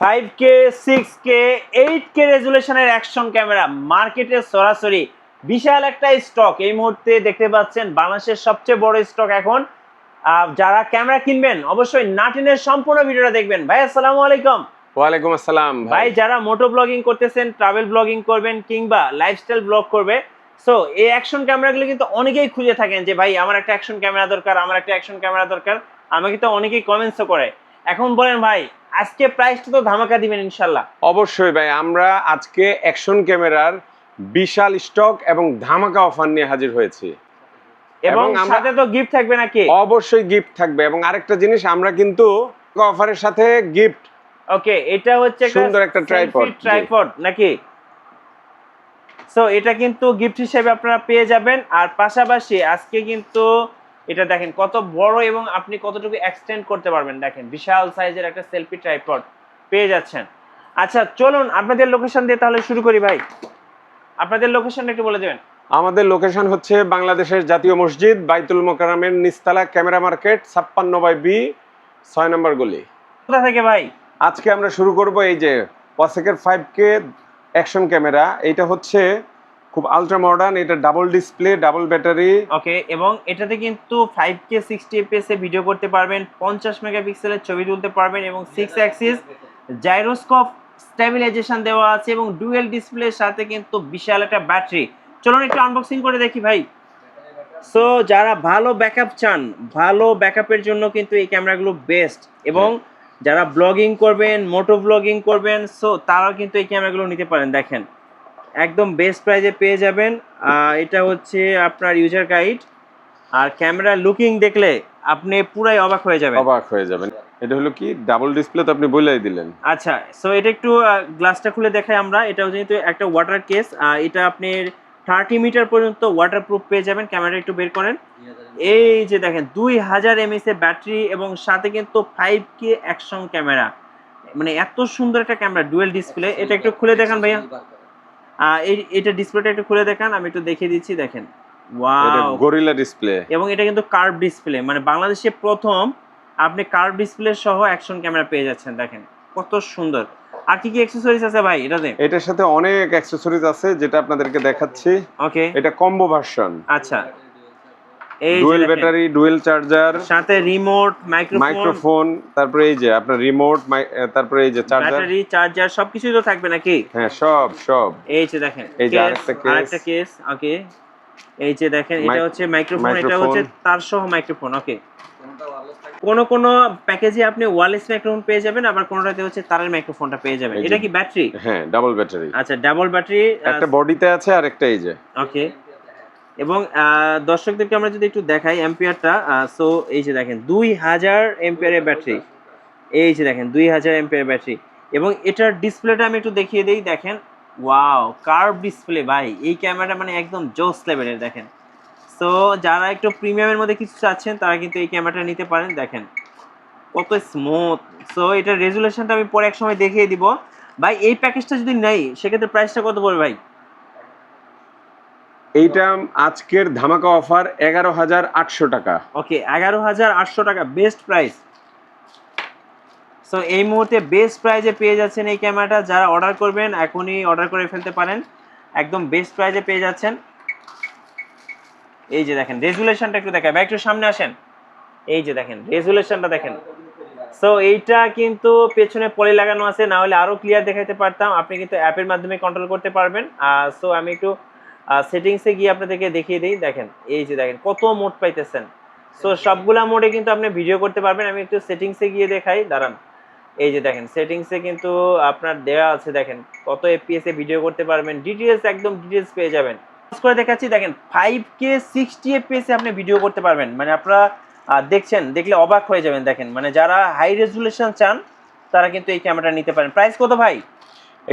5K 6K 8K রেজুলেশনের action camera মার্কেটে সরাসরি বিশাল একটা স্টক এই মুহূর্তে দেখতে পাচ্ছেন। বাংলাদেশের সবচেয়ে বড় স্টক এখন। যারা ক্যামেরা কিনবেন অবশ্যই নাটিনের সম্পূর্ণ ভিডিওটা দেখবেন। ভাই আসসালামু আলাইকুম। ওয়ালাইকুম আসসালাম ভাই, যারা মোটো ব্লগিং করতেছেন, ট্রাভেল ব্লগিং করবেন কিংবা লাইফস্টাইল ব্লগ করবে, সো এই অ্যাকশন ক্যামেরাগুলো কিন্তু অনেকেই খুঁজে থাকেন যে ভাই আমার একটা অ্যাকশন ক্যামেরা দরকার, আমার একটা অ্যাকশন ক্যামেরা দরকার। আমাকে তো অনেকেই কমেন্টসও করে। এখন বলেন ভাই, আজকে প্রাইসটা তো ধামাকা দিবেন ইনশাল্লাহ। অবশ্যই ভাই, আমরা আজকে অ্যাকশন ক্যামেরার বিশাল স্টক এবং ধামাকা অফার নিয়ে হাজির হয়েছি এবং সাথে তো গিফট থাকবে নাকি? অবশ্যই গিফট থাকবে। এবং আরেকটা জিনিস, আমরা কিন্তু অফারের সাথে গিফট। ওকে, এটা হচ্ছে সুন্দর একটা ট্রাইপড নাকি? সো এটা কিন্তু গিফট হিসেবে আপনারা পেয়ে যাবেন। আর পাশাপাশি আজকে কিন্তু এটা দেখেন কত বড় এবং আপনি কতটুকু এক্সটেন্ড করতে পারবেন। দেখেন বিশাল সাইজের একটা সেলফি ট্রাইপড পেয়ে যাচ্ছেন। আচ্ছা চলুন আপনাদের লোকেশন দিয়ে তাহলে শুরু করি ভাই। আপনাদের লোকেশনটা একটু বলে দেবেন। আমাদের লোকেশন হচ্ছে বাংলাদেশের জাতীয় মসজিদ বাইতুল মোকাররমের নিচতলা ক্যামেরা মার্কেট 56/B 6 নম্বর গলি। কোথা থেকে ভাই? আজকে আমরা শুরু করব এই যে ওয়াসেকের 5K অ্যাকশন ক্যামেরা। এটা হচ্ছে খুব আলট্রা মডার্ন, এটা ডাবল ডিসপ্লে, ডাবল ব্যাটারি। ওকে, এবং এটাতে কিন্তু 5K 60 fps এ ভিডিও করতে পারবেন, 50 মেগাপিক্সেলের ছবি তুলতে পারবেন এবং 6 অ্যাক্সিস জাইরোস্কোপ স্টেবিলাইজেশন দেওয়া আছে এবং ডুয়েল ডিসপ্লের সাথে কিন্তু বিশাল একটা ব্যাটারি। চলুন একটু আনবক্সিং করে দেখি ভাই। সো যারা ভালো ব্যাকআপ চান, ভালো ব্যাকআপের জন্য কিন্তু এই ক্যামেরাগুলো বেস্ট। এবং যারা ব্লগিং করবেন, মোটো ব্লগিং করবেন, সো তারাও কিন্তু এই ক্যামেরাগুলো নিতে পারেন। দেখেন একদম বেস্ট প্রাইজে পেয়ে যাবেন। এটা হচ্ছে আপনার ইউজার গাইড। আর ক্যামেরা লুকিং দেখলে আপনি পুরাই অবাক হয়ে যাবেন। এটা হলো কি ডাবল ডিসপ্লে, তো আপনি বলেই দিলেন। আচ্ছা, সো এটা একটু গ্লাসটা খুলে দেখাই আমরা। এটাও যেহেতু একটা ওয়াটার কেস, এটা আপনি 30 মিটার পর্যন্ত ওয়াটারপ্রুফ পেয়ে যাবেন। ক্যামেরা একটু বের করেন। এই যে দেখেন 2000 mAh এর ব্যাটারি এবং সাথে কিন্তু 5K অ্যাকশন ক্যামেরা। মানে এত সুন্দর একটা ক্যামেরা, ডুয়েল ডিসপ্লে। এটা একটু খুলে দেখান ভাইয়া। এটা ডিসপ্লেটা একটু খুলে দেখান, আমি একটু দেখিয়ে দিচ্ছি। দেখেন ওয়াও, গরিলা ডিসপ্লে। এবং এটা কিন্তু কার্ভ ডিসপ্লে, মানে বাংলাদেশে প্রথম আপনি কার্ভ ডিসপ্লে সহ অ্যাকশন ক্যামেরা পেয়ে যাচ্ছেন। দেখেন কত সুন্দর। আর কি কি অ্যাকসেসরিজ আছে ভাই এটাতে? এটার সাথে অনেক অ্যাকসেসরিজ আছে যেটা আপনাদেরকে দেখাচ্ছি। ওকে, এটা কম্বো ভার্সন। আচ্ছা, এই ডুয়েল ব্যাটারি, ডুয়েল চার্জার, সাথে রিমোট, মাইক্রোফোন, তারপরে এই যে আপনার রিমোট, তারপরে এই যে চার্জার, ব্যাটারি, চার্জার সবকিছুই তো থাকবে নাকি? হ্যাঁ, সব। এই যে দেখেন এই যে আরেকটা কেস। ওকে, এই যে দেখেন এটা হচ্ছে মাইক্রোফোন, এটা হচ্ছে তার সহ মাইক্রোফোন। ওকে, কোন প্যাকেজে আপনি ওয়্যারলেস মাইক্রোফোন পেয়ে যাবেন, আবার কোনটাতে হচ্ছে তারের মাইক্রোফোনটা পেয়ে যাবেন। এটা কি ব্যাটারি? হ্যাঁ, ডাবল ব্যাটারি। আচ্ছা, ডাবল ব্যাটারি, একটা বডিতে আছে আর একটা এই যে। ওকে, এবং দর্শকদেরকে আমরা যদি একটু দেখাই অ্যাম্পিয়ারটা, সো এই যে দেখেন 2000 অ্যাম্পিয়ারের ব্যাটারি। এই যে দেখেন 2000 অ্যাম্পিয়ারের ব্যাটারি। এবং এটার ডিসপ্লেটা আমি একটু দেখিয়ে দেই। দেখেন ওয়াও, কার্ভ ডিসপ্লে ভাই। এই ক্যামেরাটা মানে একদম জোস লেভেলের। দেখেন, সো যারা একটু প্রিমিয়ামের মধ্যে কিছু চাচ্ছেন তারা কিন্তু এই ক্যামেরাটা নিতে পারেন। দেখেন কত স্মুথ। সো এটার রেজুলেশনটা আমি পরে এক সময় দেখিয়ে দিব ভাই। এই প্যাকেজটা যদি নেই সেক্ষেত্রে প্রাইসটা কত পড়বে ভাই? এইটা আজকের ধামাকা অফার 11,800 টাকা। ওকে, 11,800 টাকা বেস্ট প্রাইস। সো এই মুহূর্তে বেস্ট প্রাইজে পেয়ে যাচ্ছেন এই ক্যামেরাটা। যারা অর্ডার করবেন এখনই অর্ডার করে ফেলতে পারেন, একদম বেস্ট প্রাইজে পেয়ে যাচ্ছেন। এই যে দেখেন রেজুলেশনটা একটু দেখায় ভাই, একটু সামনে আসেন। এই যে দেখেন রেজুলেশনটা দেখেন। সো এইটা কিন্তু পেছনে পলি লাগানো আছে, না হলে আরো ক্লিয়ার দেখাতে পারতাম। আপনি কিন্তু অ্যাপের মাধ্যমে কন্ট্রোল করতে পারবেন। সো আমি একটু সেটিংসে গিয়ে আপনাদেরকে দেখিয়ে দিই। দেখেন এই যে দেখেন কত মোড পাইতেছেন। সো সবগুলা মোডে কিন্তু আপনি ভিডিও করতে পারবেন। আমি একটু সেটিংসে গিয়ে দেখাই, দাঁড়ান। এই যে দেখেন সেটিংসে কিন্তু আপনার দেওয়া আছে। দেখেন কত এফপিএস এ ভিডিও করতে পারবেন, ডিটেইলস একদম ডিটেইলস পেয়ে যাবেন। করে দেখাচ্ছি, দেখেন 5K 60 এফপিএস এ আপনি ভিডিও করতে পারবেন। মানে আপনারা দেখছেন, দেখলে অবাক হয়ে যাবেন। দেখেন মানে যারা হাই রেজুলেশন চান তারা কিন্তু এই ক্যামেরাটা নিতে পারেন। প্রাইস কত ভাই?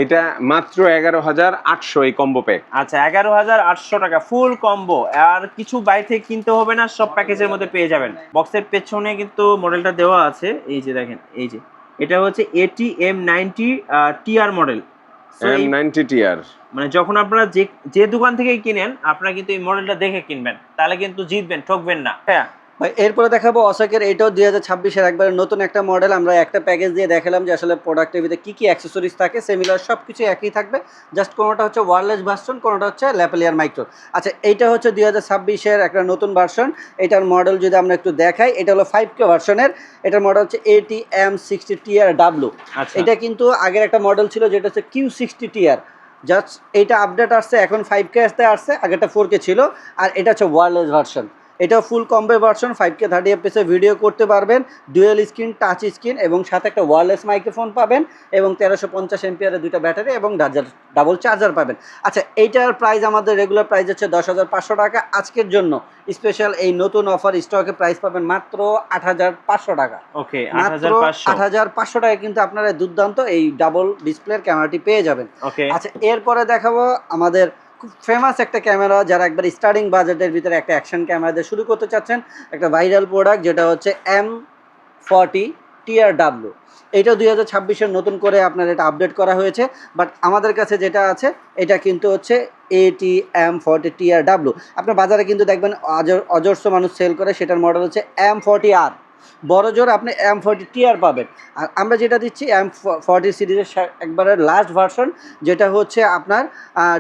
এটা মাত্র 11,800 এই কম্বো প্যাক। আচ্ছা, 11,800 টাকা ফুল কম্বো। আর কিছু বাইরে থেকে কিনতে হবে না, সব প্যাকেজের মধ্যে পেয়ে যাবেন। বক্সের পেছনে কিন্তু মডেলটা দেওয়া আছে। এই যে দেখেন, এই যে এটা হচ্ছে AT-M90 TR model. M90 TR, মানে যখন আপনারা যে দোকান থেকেই কিনেন আপনারা কিন্তু এই মডেলটা দেখে কিনবেন, তাহলে কিন্তু জিতবেন, ঠকবেন না। হ্যাঁ, ভাই এরপরে দেখাবো অসাকের, এটাও 2026-এর একবারে নতুন একটা মডেল। আমরা একটা প্যাকেজ দিয়ে দেখালাম যে আসলে প্রোডাক্টের ভিতরে কী কী অ্যাক্সেসরিজ থাকে, সিমিলার সব কিছু একই থাকবে, জাস্ট কোনোটা হচ্ছে ওয়্যারলেস ভার্সন, কোনোটা হচ্ছে ল্যাপেলিয়ার মাইক্রো। আচ্ছা এইটা হচ্ছে 2026-এর একটা নতুন ভার্সন। এটার মডেল যদি আমরা একটু দেখাই, এটা হলো 5K ভার্সনের, এটার মডেল হচ্ছে ATM60TR-W। আচ্ছা এটা কিন্তু আগের একটা মডেল ছিল যেটা হচ্ছে Q60TR, জাস্ট এইটা আপডেট আসছে, এখন 5K আসছে, আগেরটা 4K ছিল। আর এটা হচ্ছে ওয়্যারলেস ভার্সন, এটা ফুল combo version, 5K 30fps video করতে পারবেন, ডুয়েল স্ক্রিন, টাচ স্ক্রিন এবং সাথে একটা ওয়্যারলেস মাইক্রোফোন পাবেন এবং 1350 এমপিআরের দুইটা ব্যাটারি এবং ডাবল চার্জার পাবেন। আচ্ছা এইটার প্রাইস আমাদের রেগুলার প্রাইস হচ্ছে 10,500 টাকা। আজকের জন্য স্পেশাল এই নতুন অফার স্টকে প্রাইস পাবেন মাত্র 8,500 টাকা। ওকে মাত্র 8500 8,500 টাকা কিন্তু আপনারা দুর্দান্ত এই ডাবল ডিসপ্লের ক্যামেরাটি পেয়ে যাবেন। ওকে আচ্ছা এরপরে দেখাবো আমাদের খুব ফেমাস একটা ক্যামেরা, যারা একবার স্টার্টিং বাজেটের ভিতরে একটা অ্যাকশন ক্যামেরা দিয়ে শুরু করতে চাচ্ছেন, একটা ভাইরাল প্রোডাক্ট যেটা হচ্ছে M40TR-W। এটা 2026-এর নতুন করে আপনার এটা আপডেট করা হয়েছে, বাট আমাদের কাছে যেটা আছে এটা কিন্তু হচ্ছে AT-M40TR-W। আপনার বাজারে কিন্তু দেখবেন অজস্র মানুষ সেল করে, সেটার মডেল হচ্ছে M40R, বড় জোর আপনি M40TR পাবেন। আর আমরা যেটা দিচ্ছি M40 সিরিজের একবারে লাস্ট ভার্সন, যেটা হচ্ছে আপনার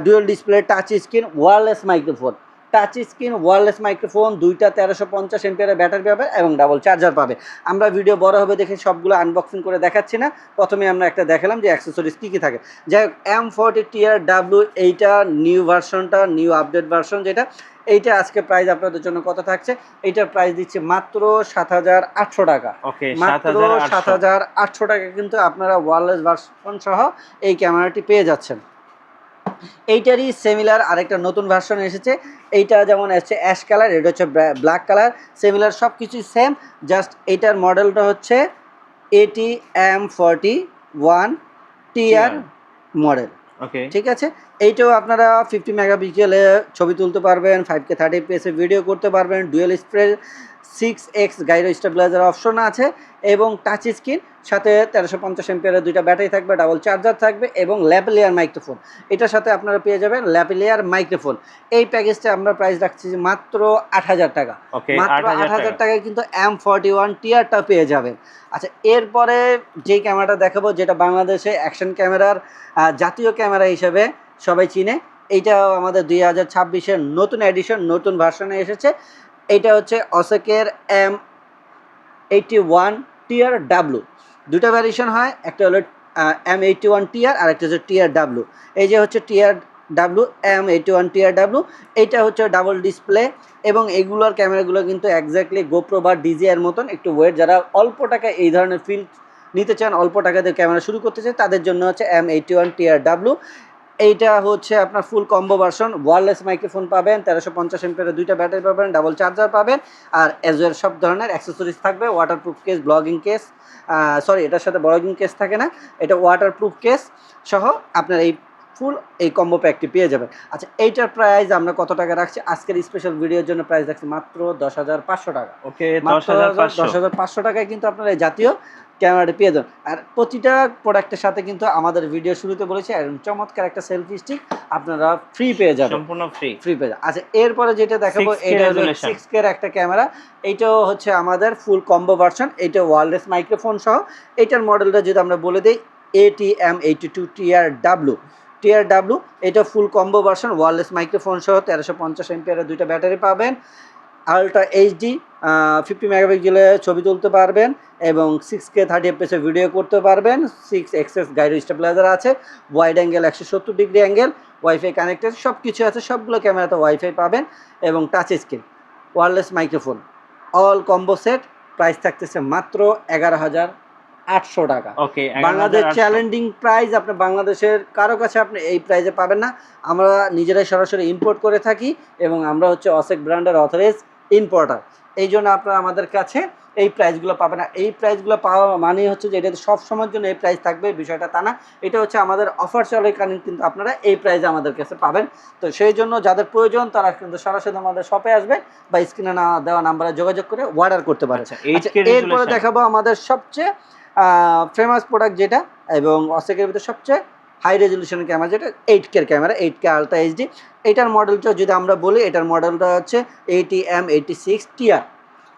dual display, touch screen, wireless microphone, touch screen, wireless microphone, দুইটা 1350 এমপিআরের ব্যাটারি পাবে এবং ডাবল চার্জার পাবে। আমরা ভিডিও বড় হবে দেখে সবগুলো আনবক্সিং করে দেখাচ্ছি না, প্রথমে আমরা একটা দেখালাম যে অ্যাক্সেসরিজ কী কী থাকে। যাই হোক M40TR-W এইটা নিউ ভার্সনটা, নিউ আপডেট ভার্সন যেটা, এইটা আজকে প্রাইস আপনাদের জন্য কত থাকছে, এইটার প্রাইস দিচ্ছে মাত্র 7,800 টাকা। ওকে মাত্র 7,800 টাকা কিন্তু আপনারা ওয়্যারলেস ভার্সন সহ এই ক্যামেরাটি পেয়ে যাচ্ছেন। এইটারই সিমিলার আরেকটা নতুন ভার্সন এসেছে, এইটা যেমন এসছে অ্যাশ কালার, এটা হচ্ছে ব্ল্যাক কালার, সিমিলার সব কিছুই সেম, জাস্ট এইটার মডেলটা হচ্ছে AT-M41TR মডেল। ওকে ঠিক আছে, এইটাও আপনারা 50 মেগাপিক্সেলে ছবি তুলতে পারবেন, 5K 30fps ভিডিও করতে পারবেন, dual spray 6x gyro stabiliser option আছে এবং টাচ স্ক্রিন, সাথে 1350 এমপিআরের দুইটা ব্যাটারি থাকবে, ডাবল চার্জার থাকবে এবং ল্যাপেলিয়ার মাইক্রোফোন। এটার সাথে আপনারা পেয়ে যাবেন ল্যাপেলিয়ার মাইক্রোফোন। এই প্যাকেজটা আমরা প্রাইস রাখছি মাত্র 8,000 টাকা। ওকে মাত্র 8,000 8000 টাকায় কিন্তু M41TR-টা পেয়ে যাবেন। আচ্ছা এরপরে যেই ক্যামেরাটা দেখাবো, যেটা বাংলাদেশে অ্যাকশন ক্যামেরার জাতীয় ক্যামেরা হিসেবে সবাই চিনে, এইটাও আমাদের 2026-এর নতুন এডিশন, নতুন ভার্সনে এসেছে। এইটা হচ্ছে অসেকের M81TR-W। দুটো ভ্যারিয়েশন হয়, একটা হলো M81TR আর একটা হচ্ছে TR-W। এই যে হচ্ছে TR-W, M81TR-W, এইটা হচ্ছে ডাবল ডিসপ্লে এবং এগুলোর ক্যামেরাগুলো কিন্তু এক্স্যাক্টলি গোপ্রো বা DJI-এর মতন একটু ওয়েট। যারা অল্প টাকায় এই ধরনের ফিল নিতে চান, অল্প টাকাতে ক্যামেরা শুরু করতে চান, তাদের জন্য হচ্ছে M81TR-W। এইটা হচ্ছে আপনার ফুল কম্বো ভার্সন, ওয়্যারলেস মাইক্রোফোন পাবেন, 1350 এমপিআরের দুইটা ব্যাটারি পাবেন, ডাবল চার্জার পাবেন আর অ্যাজ ওয়েল সব ধরনের অ্যাক্সেসরিজ থাকবে, waterproof case, blogging case, sorry এটার সাথে ব্লগিং কেস থাকে না, এটা ওয়াটারপ্রুফ কেস সহ আপনার এই ফুল এই কম্বো প্যাকটি পেয়ে যাবেন। আচ্ছা এইটার প্রাইস আমরা কত টাকা রাখছি আজকের স্পেশাল ভিডিওর জন্য, প্রাইস রাখছি মাত্র 10,500 টাকা। ওকে মাত্র 10,500 টাকায় কিন্তু আপনারা এই জাতীয় ক্যামেরাটি পেয়ে যান। আর প্রতিটা প্রোডাক্টের সাথে কিন্তু আমাদের ভিডিও শুরুতে বলেছি একদম চমৎকার একটা সেলফি স্টিক আপনারা ফ্রি পেয়ে যাবেন, সম্পূর্ণ ফ্রি পেয়ে যাবেন। আচ্ছা এরপরে যেটা দেখাবো, 6K এটা হলো resolution। 6K এর একটা ক্যামেরা, এইটাও হচ্ছে আমাদের ফুল কম্বো ভার্সন, এটা ওয়্যারলেস মাইক্রোফোন সহ। এইটার মডেলটা যদি আমরা বলে দিই AT-M82TR-W, এটা ফুল কম্বো ভার্সন, ওয়্যারলেস মাইক্রোফোন সহ, 1350 এমপিআরের দুইটা ব্যাটারি পাবেন, আলট্রা এইচডি 50 মেগাপিক্সেলে ছবি তুলতে পারবেন এবং 6K 30fps ভিডিও করতে পারবেন, 6xx গাইরো স্টেবিলাইজার আছে, wide angle 170 degree angle, wifi connected, সব কিছু আছে, সবগুলো ক্যামেরাতে ওয়াইফাই পাবেন এবং touch screen, wireless microphone, all combo set. Price থাকতেছে মাত্র 11,800 টাকা। ওকে বাংলাদেশ চ্যালেঞ্জিং প্রাইস, আপনি বাংলাদেশের কারো কাছে আপনি এই প্রাইসে পাবেন না। আমরা নিজেরাই সরাসরি ইম্পোর্ট করে থাকি এবং আমরা হচ্ছে অসেক ব্র্যান্ডের অথরাইজ ইম্পোর্টার, এই জন্য আপনারা আমাদের কাছে এই প্রাইসগুলো পাবেন না। এই প্রাইসগুলো পাওয়া মানে হচ্ছে যে এটা সব সময়ের জন্য এই প্রাইস থাকবে, বিষয়টা তা না, এটা হচ্ছে আমাদের অফার চলাকালীন কিন্তু আপনারা এই প্রাইসে আমাদের কাছে পাবেন। তো সেই জন্য যাদের প্রয়োজন তারা কিন্তু সরাসরি আমাদের শপে আসবে বা স্ক্রিনে না দেওয়া নাম্বারে যোগাযোগ করে অর্ডার করতে পারে। এরপরে দেখাবো আমাদের সবচেয়ে ফেমাস প্রোডাক্ট যেটা এবং অসেকের ভিতরে সবচেয়ে হাই রেজলিউশনের ক্যামেরা, যেটা 8K camera, 8K ultra HD. এটার মডেলটা যদি আমরা বলি, এটার মডেলটা হচ্ছে AT-M86TR।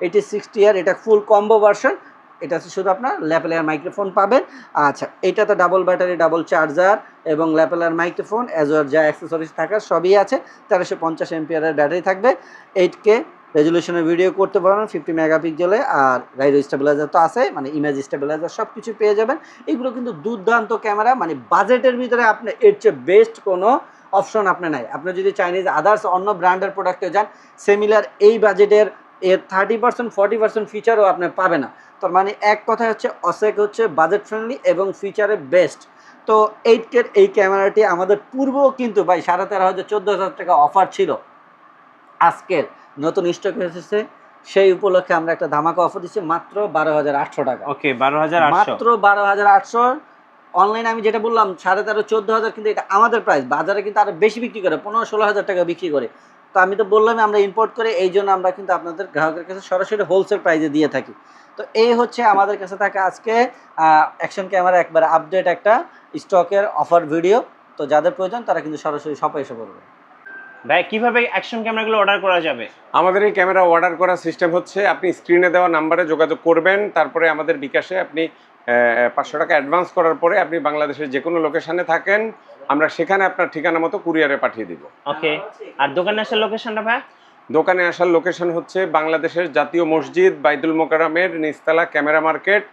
এটি 60 ইয়ার, এটা ফুল কম্বো ভার্সন। এটা হচ্ছে শুধু আপনার ল্যাপেলার মাইক্রোফোন পাবেন। আচ্ছা, এটাতে ডাবল ব্যাটারি, ডাবল চার্জার এবং ল্যাপেলার মাইক্রোফোন অ্যাজ ওয়ার যা অ্যাক্সেসরিজ থাকার সবই আছে। 1350 এমপিআরের ব্যাটারি থাকবে। 8K রেজুলেশনের ভিডিও করতে পারবেন 50 মেগাপিক্সেলে। আর গাইরো স্টেবিলাইজার তো আছে, মানে ইমেজ স্টেবিলাইজার সব কিছু পেয়ে যাবেন। এগুলো কিন্তু দুর্দান্ত ক্যামেরা, মানে বাজেটের ভিতরে আপনি এর চেয়ে বেস্ট কোনো অপশন আপনার নাই। আপনি যদি চাইনিজ আদার্স অন্য ব্র্যান্ডের প্রোডাক্টে যান, সিমিলার এই বাজেটের এর 30% 40% ফিচারও আপনি পাবে না। তার মানে এক কথা হচ্ছে অসেক হচ্ছে বাজেট ফ্রেন্ডলি এবং ফিচারে বেস্ট। তো 8K এই ক্যামেরাটি আমাদের পূর্বেও কিন্তু ভাই 13,500 14,000 টাকা অফার ছিল। আজকের নতুন স্টক এসেছে, সেই উপলক্ষে আমরা একটা ধামাকা অফার দিচ্ছি মাত্র 12,800 টাকা। ওকে 12,800 মাত্র 12,800। অনলাইনে আমি যেটা বললাম 13,500 14,000, কিন্তু এটা আমাদের প্রাইস। বাজারে কিন্তু আরো বেশি বিক্রি করে, 15-16,000 টাকা বিক্রি করে। তো আমি তো বললাম আমরা ইম্পোর্ট করে, এই জন্য আমরা কিন্তু আপনাদের গ্রাহকের কাছে সরাসরি হোলসেল প্রাইসে দিয়ে থাকি। তো এই হচ্ছে আমাদের কাছে থাকা আজকে অ্যাকশন ক্যামেরা একবারে আপডেট একটা স্টকের অফার ভিডিও। তো যাদের প্রয়োজন তারা কিন্তু সরাসরি শপে এসে পড়বে। ভাই কিভাবে অ্যাকশন ক্যামেরাগুলো অর্ডার করা যাবে? আমাদের এই ক্যামেরা অর্ডার করার সিস্টেম হচ্ছে, আপনি স্ক্রিনে দেওয়া নাম্বারে যোগাযোগ করবেন, তারপরে আমাদের বিকাশে আপনি 500 টাকা অ্যাডভান্স করার পরে আপনি বাংলাদেশের যে কোনো লোকেশনে থাকেন, আমরা সেখানে আপনার ঠিকানা মতো কুরিয়ারে পাঠিয়ে দিব। ওকে, আর দোকানে আসার লোকেশনটা ভাই? দোকানে আসার লোকেশন হচ্ছে বাংলাদেশের জাতীয় মসজিদ বাইতুল মোকাররমের নিচতলা ক্যামেরা মার্কেট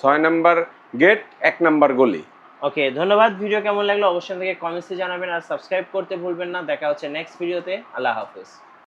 6 নম্বর গেট 1 নম্বর গলি। ওকে, ধন্যবাদ। ভিডিও কেমন লাগলো অবশ্যই থেকে কমেন্টসে জানাবেন, আর সাবস্ক্রাইব করতে ভুলবেন না। দেখা হচ্ছে নেক্সট ভিডিওতে। আল্লাহ হাফেজ।